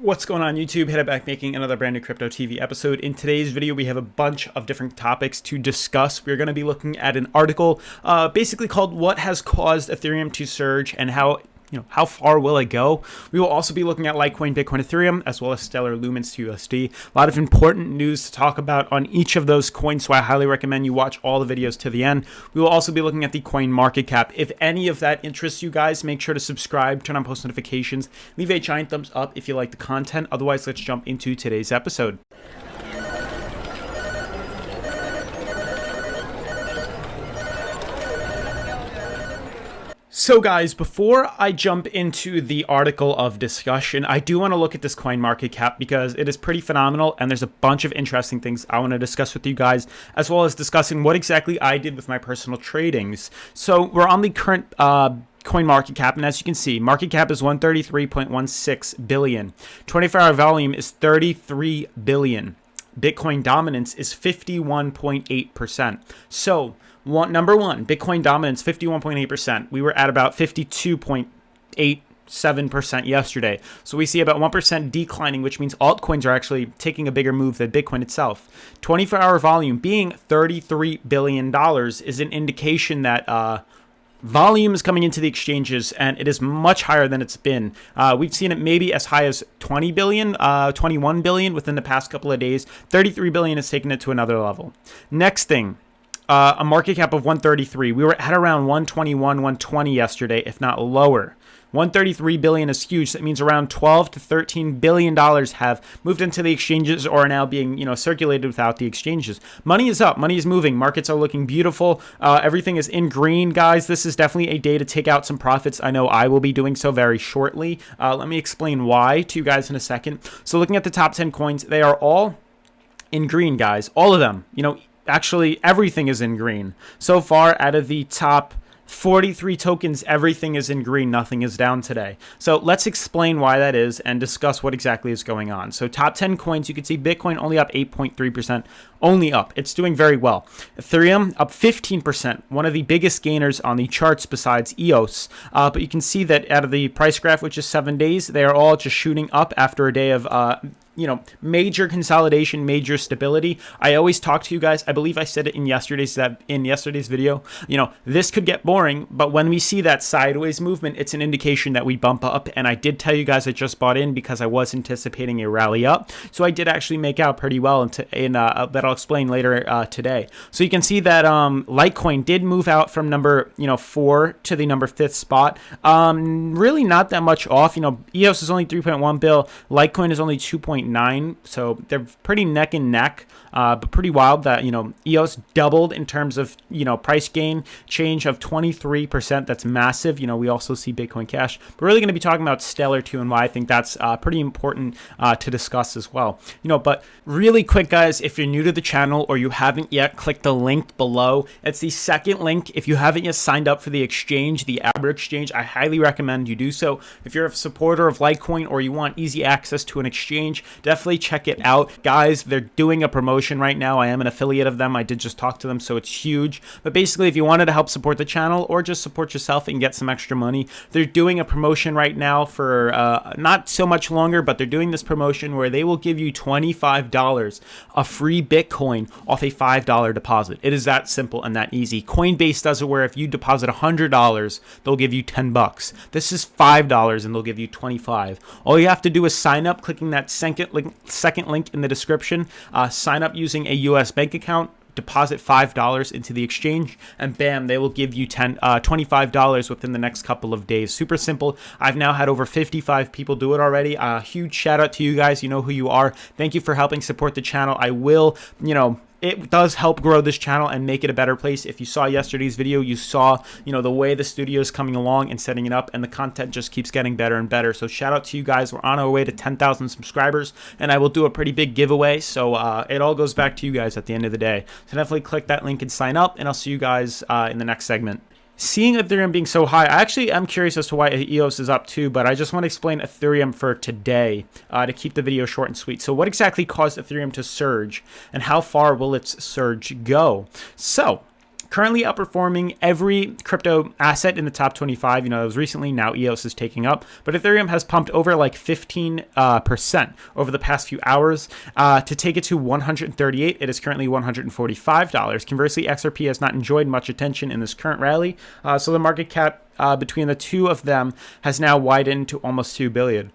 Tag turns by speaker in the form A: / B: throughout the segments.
A: What's going on YouTube? Headed back making another brand new Crypto TV episode. In today's video, we have a bunch of different topics to discuss. We're going to be looking at an article basically called What Has Caused Ethereum to Surge and how far will it go? We will also be looking at Litecoin, Bitcoin, Ethereum, as well as Stellar, Lumens to USD. A lot of important news to talk about on each of those coins, so I highly recommend you watch all the videos to the end. We will also be looking at the coin market cap. If any of that interests you guys, make sure to subscribe, turn on post notifications, leave a giant thumbs up if you like the content. Otherwise, let's jump into today's episode. So guys, before I jump into the article of discussion, I do want to look at this coin market cap because it is pretty phenomenal and there's a bunch of interesting things I want to discuss with you guys, as well as discussing what exactly I did with my personal tradings. So we're on the current coin market cap, and as you can see, market cap is 133.16 billion. 24-hour volume is 33 billion. Bitcoin dominance is 51.8%. So number one, Bitcoin dominance 51.8%. We were at about 52.87% yesterday. So we see about 1% declining, which means altcoins are actually taking a bigger move than Bitcoin itself. 24-hour volume being $33 billion is an indication that volume is coming into the exchanges, and it is much higher than it's been. We've seen it maybe as high as 20 billion, 21 billion within the past couple of days. 33 billion has taken it to another level. Next thing, a market cap of 133. We were at around 121, 120 yesterday, if not lower. 133 billion is huge. That means around 12 to 13 billion dollars have moved into the exchanges or are now being, circulated without the exchanges. Money is up. Money is moving. Markets are looking beautiful. Everything is in green, guys. This is definitely a day to take out some profits. I know I will be doing so very shortly. Let me explain why to you guys in a second. So looking at the top 10 coins, they are all in green, guys. All of them. Actually, everything is in green. So far, out of the top 43 tokens, everything is in green. Nothing is down today. So let's explain why that is and discuss what exactly is going on. So top 10 coins, you can see Bitcoin only up 8.3%. Only up. It's doing very well. Ethereum up 15%. One of the biggest gainers on the charts besides EOS. But you can see that out of the price graph, which is 7 days, they are all just shooting up after a day of major consolidation, major stability. I always talk to you guys. I believe I said it in yesterday's video. This could get boring, but when we see that sideways movement, it's an indication that we bump up. And I did tell you guys I just bought in because I was anticipating a rally up. So I did actually make out pretty well that I'll explain later today. So you can see that Litecoin did move out from number 4 to the number 5th spot. Really not that much off. EOS is only 3.1 bill. Litecoin is only 2.9, so they're pretty neck and neck, but pretty wild that EOS doubled in terms of price gain change of 23%. That's massive. We also see Bitcoin Cash. We're really going to be talking about Stellar too, and why I think that's pretty important to discuss as well. But really quick, guys, if you're new to the channel or you haven't yet, click the link below. It's the second link. If you haven't yet signed up for the exchange, the ABRA exchange, I highly recommend you do so. If you're a supporter of Litecoin or you want easy access to an exchange, definitely check it out. Guys, they're doing a promotion right now. I am an affiliate of them. I did just talk to them, so it's huge. But basically, if you wanted to help support the channel or just support yourself and get some extra money, they're doing a promotion right now for not so much longer, but they're doing this promotion where they will give you $25 a free Bitcoin off a $5 deposit. It is that simple and that easy. Coinbase does it where if you deposit $100, they'll give you 10 bucks. This is $5 and they'll give you 25. All you have to do is sign up, clicking that second link in the description. Sign up using a US bank account. Deposit $5 into the exchange, and bam, they will give you $25 within the next couple of days. Super simple. I've now had over 55 people do it already. Huge shout out to you guys. You know who you are. Thank you for helping support the channel. I will, it does help grow this channel and make it a better place. If you saw yesterday's video, you saw, the way the studio is coming along and setting it up, and the content just keeps getting better and better. So shout out to you guys. We're on our way to 10,000 subscribers, and I will do a pretty big giveaway. So it all goes back to you guys at the end of the day. So definitely click that link and sign up, and I'll see you guys in the next segment. Seeing Ethereum being so high, I actually am curious as to why EOS is up too, but I just want to explain Ethereum for today to keep the video short and sweet. So what exactly caused Ethereum to surge, and how far will its surge go? So currently outperforming every crypto asset in the top 25. You know, it was recently, now EOS is taking up, but Ethereum has pumped over like 15% over the past few hours to take it to 138. It is currently $145. Conversely, XRP has not enjoyed much attention in this current rally, so the market cap between the two of them has now widened to almost $2 billion.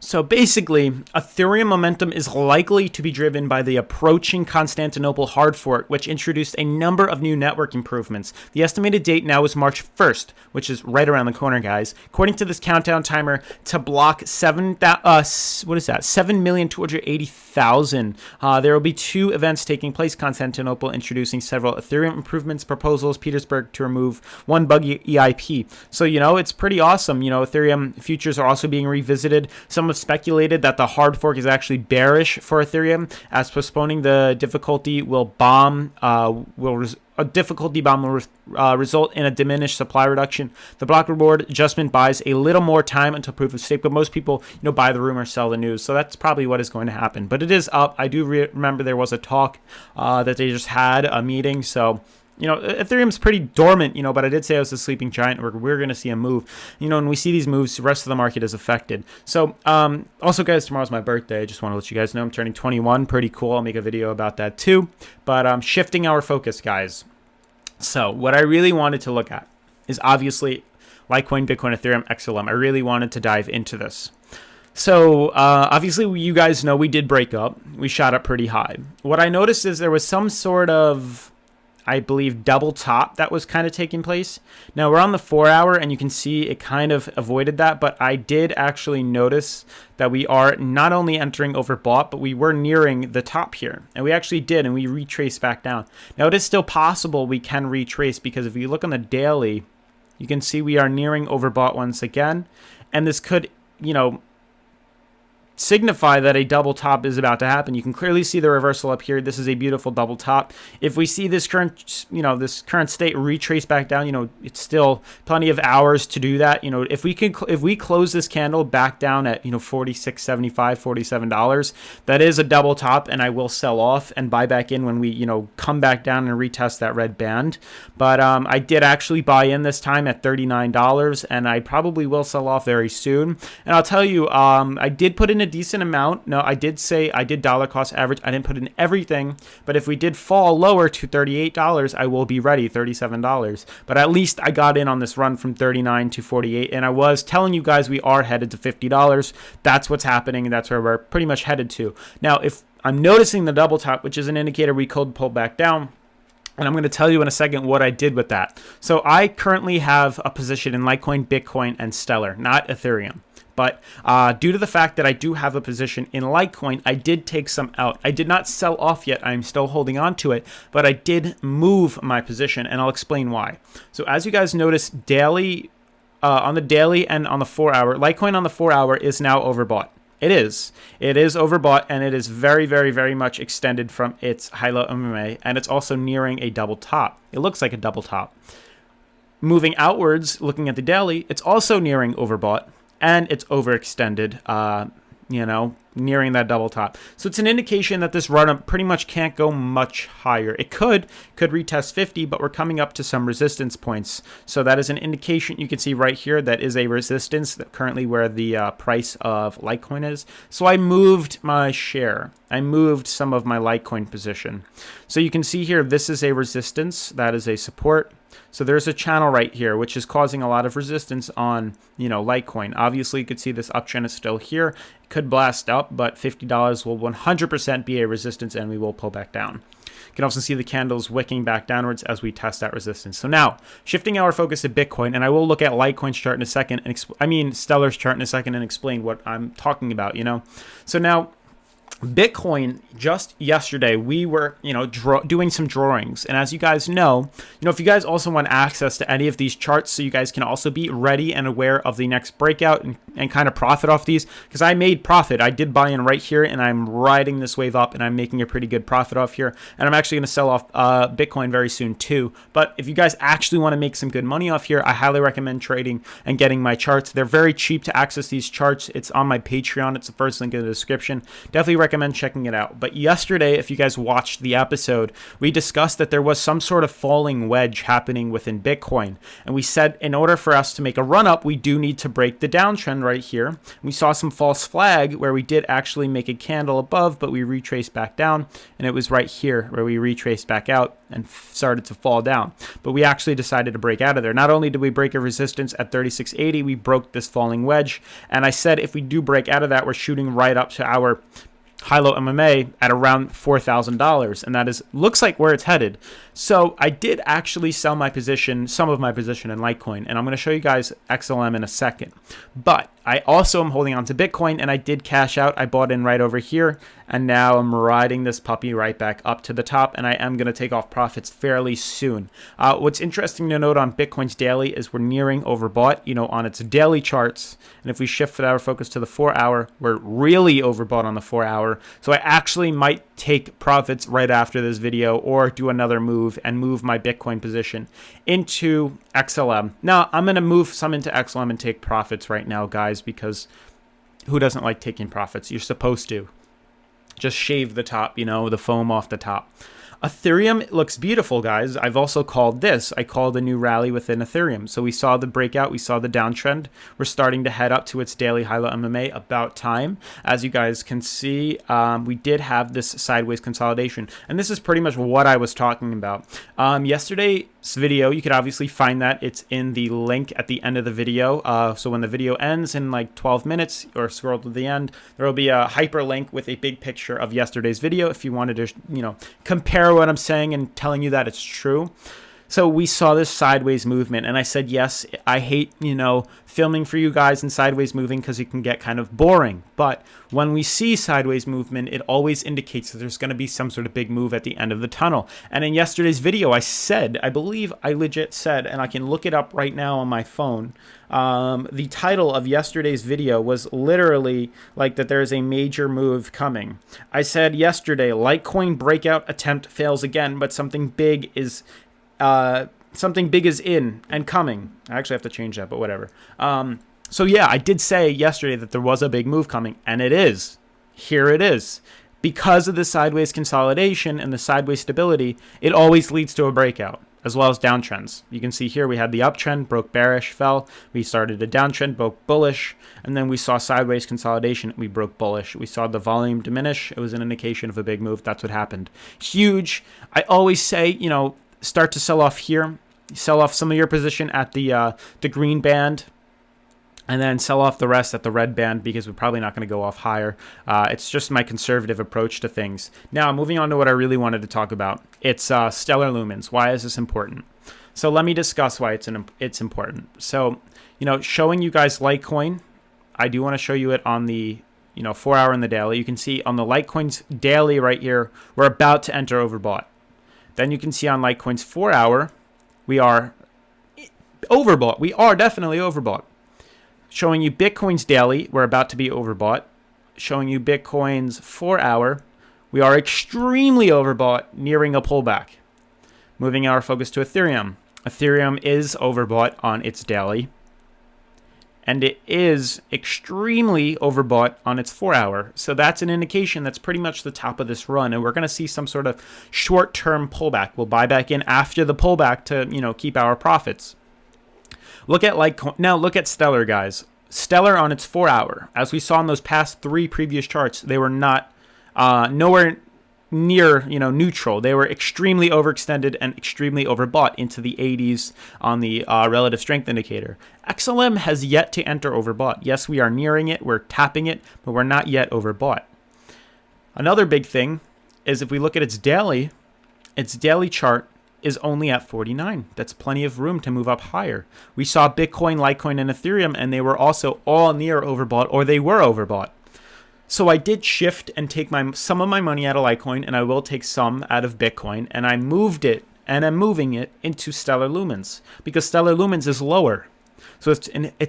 A: So basically, Ethereum momentum is likely to be driven by the approaching Constantinople hard fork, which introduced a number of new network improvements. The estimated date now is March 1st, which is right around the corner, guys. According to this countdown timer, to block 7,280,000. There will be two events taking place. Constantinople introducing several Ethereum improvements proposals. Petersburg to remove one buggy EIP. So, you know, it's pretty awesome. You know, Ethereum futures are also being revisited. Some have speculated that the hard fork is actually bearish for Ethereum, as postponing the difficulty will bomb a difficulty bomb will result in a diminished supply reduction. The block reward adjustment buys a little more time until proof of stake, but most people, you know, buy the rumor, sell the news. So that's probably what is going to happen. But it is up. I do remember there was a talk that they just had a meeting. So, you know, Ethereum's pretty dormant, you know, but I did say I was a sleeping giant. We're going to see a move. You know, when we see these moves, the rest of the market is affected. So, also, guys, tomorrow's my birthday. I just want to let you guys know I'm turning 21. Pretty cool. I'll make a video about that too. But shifting our focus, guys. So, what I really wanted to look at is obviously Litecoin, Bitcoin, Ethereum, XLM. I really wanted to dive into this. So, obviously, you guys know we did break up. We shot up pretty high. What I noticed is there was some sort of, I believe, double top that was kind of taking place. Now we're on the 4 hour and you can see it kind of avoided that, but I did actually notice that we are not only entering overbought, but we were nearing the top here, and we actually did, and we retraced back down. Now it is still possible we can retrace, because if you look on the daily, you can see we are nearing overbought once again, and this could, you know, signify that a double top is about to happen. You can clearly see the reversal up here. This is a beautiful double top. If we see this current, you know, this current state retrace back down, you know, it's still plenty of hours to do that. You know, if we close this candle back down at, you know, $46.75, $47, that is a double top, and I will sell off and buy back in when we, you know, come back down and retest that red band. But I did actually buy in this time at $39, and I probably will sell off very soon. And I'll tell you, I did put in a decent amount. No, I did say I did dollar cost average. I didn't put in everything, but if we did fall lower to $38, I will be ready, $37. But at least I got in on this run from 39 to 48, and I was telling you guys we are headed to $50. That's what's happening. That's where we're pretty much headed to. Now, if I'm noticing the double top, which is an indicator we could pull back down, and I'm going to tell you in a second what I did with that. So I currently have a position in Litecoin, Bitcoin, and Stellar, not Ethereum. But due to the fact that I do have a position in Litecoin, I did take some out. I did not sell off yet. I'm still holding on to it, but I did move my position, and I'll explain why. So as you guys notice, daily, on the daily and on the 4 hour, Litecoin on the 4 hour is now overbought. It is overbought, and it is very, very, very much extended from its high-low MMA, and it's also nearing a double top. It looks like a double top. Moving outwards, looking at the daily, it's also nearing overbought, and it's overextended, you know, nearing that double top. So it's an indication that this run-up pretty much can't go much higher. It could retest 50, but we're coming up to some resistance points. So that is an indication. You can see right here that is a resistance that currently where the price of Litecoin is. So I moved my share. I moved some of my Litecoin position. So you can see here, this is a resistance. That is a support. So there's a channel right here, which is causing a lot of resistance on, you know, Litecoin. Obviously, you could see this uptrend is still here. It could blast up, but $50 will 100% be a resistance, and we will pull back down. You can also see the candles wicking back downwards as we test that resistance. So now, shifting our focus to Bitcoin, and I will look at Litecoin's chart in a second, and Stellar's chart in a second, and explain what I'm talking about, you know. So now, Bitcoin, just yesterday, we were, you know, doing some drawings. And as you guys know, if you guys also want access to any of these charts so you guys can also be ready and aware of the next breakout and kind of profit off these, because I made profit. I did buy in right here, and I'm riding this wave up, and I'm making a pretty good profit off here. And I'm actually going to sell off Bitcoin very soon too. But if you guys actually want to make some good money off here, I highly recommend trading and getting my charts. They're very cheap to access these charts. It's on my Patreon. It's the first link in the description. Definitely recommend recommend checking it out. But yesterday, if you guys watched the episode, we discussed that there was some sort of falling wedge happening within Bitcoin. And we said in order for us to make a run up, we do need to break the downtrend right here. We saw some false flag where we did actually make a candle above, but we retraced back down. And it was right here where we retraced back out and started to fall down. But we actually decided to break out of there. Not only did we break a resistance at 36.80, we broke this falling wedge. And I said if we do break out of that, we're shooting right up to our high-low MMA at around $4,000, and that looks like where it's headed. So I did actually sell my position, some of my position in Litecoin, and I'm going to show you guys XLM in a second. But I also am holding on to Bitcoin, and I did cash out. I bought in right over here, and now I'm riding this puppy right back up to the top, and I am going to take off profits fairly soon. What's interesting to note on Bitcoin's daily is we're nearing overbought, on its daily charts. And if we shift our focus to the 4-hour, we're really overbought on the 4-hour. So I actually might take profits right after this video or do another move and move my Bitcoin position into XLM. Now, I'm going to move some into XLM and take profits right now, guys, because who doesn't like taking profits? You're supposed to. Just shave the top, the foam off the top. Ethereum looks beautiful, guys. I've also called this. I called a new rally within Ethereum. So we saw the breakout. We saw the downtrend. We're starting to head up to its daily high-low MMA about time. As you guys can see, we did have this sideways consolidation. And this is pretty much what I was talking about. Yesterday's video, you could obviously find that. It's in the link at the end of the video. So when the video ends in like 12 minutes or scroll to the end, there will be a hyperlink with a big picture of yesterday's video if you wanted to, compare what I'm saying and telling you that it's true. So we saw this sideways movement, and I said, yes, I hate, filming for you guys in sideways moving because it can get kind of boring. But when we see sideways movement, it always indicates that there's going to be some sort of big move at the end of the tunnel. And in yesterday's video, I believe I legit said, and I can look it up right now on my phone, the title of yesterday's video was literally like that there is a major move coming. I said yesterday, Litecoin breakout attempt fails again, but something big is in and coming. I actually have to change that, but whatever. So yeah, I did say yesterday that there was a big move coming, and it is. Here it is. Because of the sideways consolidation and the sideways stability, it always leads to a breakout, as well as downtrends. You can see here we had the uptrend, broke bearish, fell. We started a downtrend, broke bullish, and then we saw sideways consolidation. We broke bullish. We saw the volume diminish. It was an indication of a big move. That's what happened. Huge. I always say, start to sell off here. Sell off some of your position at the green band, and then sell off the rest at the red band because we're probably not going to go off higher. It's just my conservative approach to things. Now, moving on to what I really wanted to talk about. It's stellar lumens. Why is this important? So let me discuss why it's important. So, showing you guys Litecoin, I do want to show you it on the 4-hour and the daily. You can see on the Litecoin's daily right here, we're about to enter overbought. Then you can see on Litecoin's 4-hour, we are overbought. We are definitely overbought. Showing you Bitcoin's daily, we're about to be overbought. Showing you Bitcoin's 4-hour, we are extremely overbought, nearing a pullback. Moving our focus to Ethereum. Ethereum is overbought on its daily, and it is extremely overbought on its 4-hour. So that's an indication that's pretty much the top of this run, and we're going to see some sort of short-term pullback. We'll buy back in after the pullback to, keep our profits. Look at Litecoin. Now look at Stellar, guys. Stellar on its 4-hour. As we saw in those past 3 previous charts, they were not nowhere near neutral. They were extremely overextended and extremely overbought into the 80s on the relative strength indicator. XLM has yet to enter overbought. Yes, we are nearing it, we're tapping it, but we're not yet overbought. Another big thing is if we look at its daily chart is only at 49. That's plenty of room to move up higher. We saw Bitcoin, Litecoin, and Ethereum, and they were also all near overbought, or they were overbought. So I did shift and take some of my money out of Litecoin, and I will take some out of Bitcoin, and I moved it, and I'm moving it into Stellar Lumens, because Stellar Lumens is lower. So it's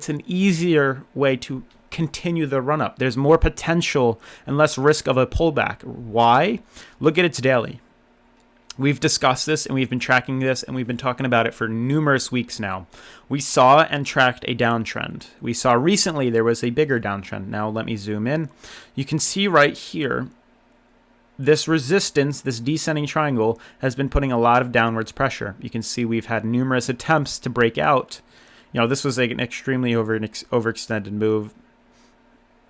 A: an easier way to continue the run-up. There's more potential and less risk of a pullback. Why? Look at its daily. We've discussed this, and we've been tracking this, and we've been talking about it for numerous weeks now. We saw and tracked a downtrend. We saw recently there was a bigger downtrend. Now let me zoom in. You can see right here, this resistance, this descending triangle, has been putting a lot of downwards pressure. You can see we've had numerous attempts to break out. You know, this was like an extremely overextended move,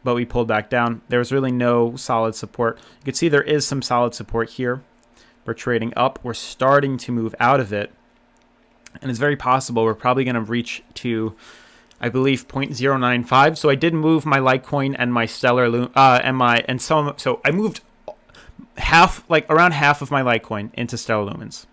A: but we pulled back down. There was really no solid support. You can see there is some solid support here. We're trading up. We're starting to move out of it. And it's very possible we're probably going to reach to, I believe, 0.095. So I did move my Litecoin and my Stellar so I moved around half of my Litecoin into Stellar Lumens.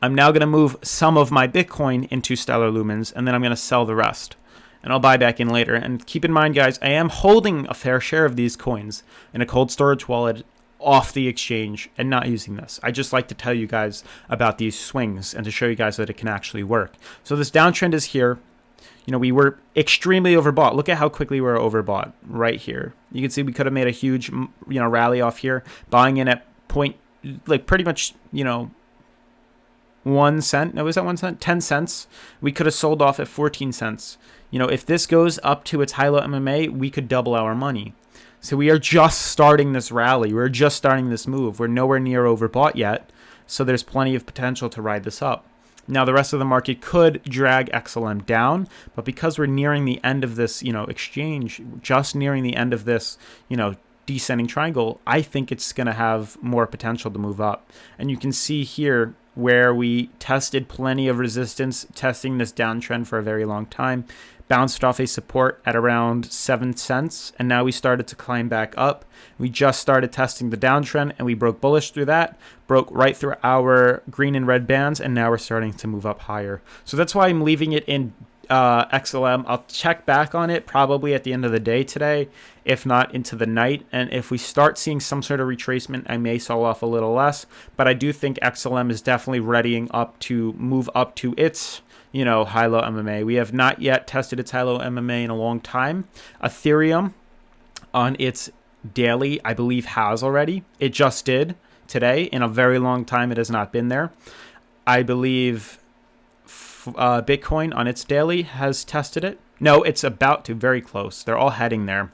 A: I'm now going to move some of my Bitcoin into Stellar Lumens, and then I'm going to sell the rest. And I'll buy back in later. And keep in mind, guys, I am holding a fair share of these coins in a cold storage wallet off the exchange and not using this. I just like to tell you guys about these swings and to show you guys that it can actually work. So this downtrend is here. You know, we were extremely overbought. Look at how quickly we were overbought right here. You can see we could have made a huge, rally off here, buying in at pretty much, 1 cent. No, was that 1 cent? 10 cents. We could have sold off at 14 cents. You know, if this goes up to its high-low MMA, we could double our money. So we are just starting this rally. We're just starting this move. We're nowhere near overbought yet. So there's plenty of potential to ride this up. Now, the rest of the market could drag XLM down, but because we're nearing the end of this, exchange, just nearing the end of this, descending triangle, I think it's going to have more potential to move up. And you can see here where we tested plenty of resistance, testing this downtrend for a very long time, bounced off a support at around 7 cents, and now we started to climb back up. We just started testing the downtrend, and we broke bullish through that, broke right through our green and red bands, and now we're starting to move up higher. So that's why I'm leaving it in XLM. I'll check back on it probably at the end of the day today, if not into the night. And if we start seeing some sort of retracement, I may sell off a little less. But I do think XLM is definitely readying up to move up to its, high-low MMA. We have not yet tested its high-low MMA in a long time. Ethereum on its daily, I believe, has already. It just did today. In a very long time, it has not been there. I believe Bitcoin on its daily has tested it. No, it's about to, very close. They're all heading there.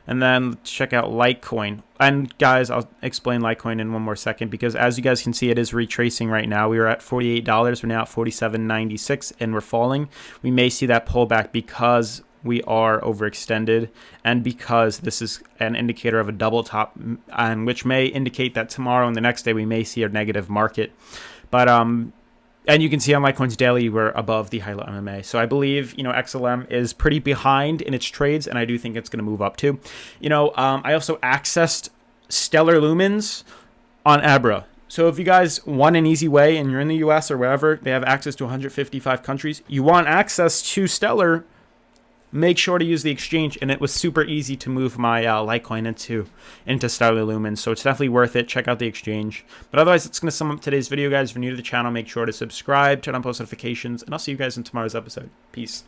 A: And then check out Litecoin. And guys, I'll explain Litecoin in one more second, because as you guys can see, it is retracing right now. We were at $48. We're now at $47.96, and we're falling. We may see that pullback because we are overextended, and because this is an indicator of a double top, and which may indicate that tomorrow and the next day we may see a negative market. But and you can see on Litecoin's daily, we're above the high-low MMA. So I believe, XLM is pretty behind in its trades, and I do think it's going to move up too. I also accessed Stellar Lumens on ABRA. So if you guys want an easy way and you're in the US or wherever, they have access to 155 countries. You want access to Stellar, make sure to use the exchange, and it was super easy to move my Litecoin into Stellar Lumens, so it's definitely worth it. Check out the exchange. But otherwise, it's going to sum up today's video, guys. If you're new to the channel, make sure to subscribe, turn on post notifications, and I'll see you guys in tomorrow's episode. Peace.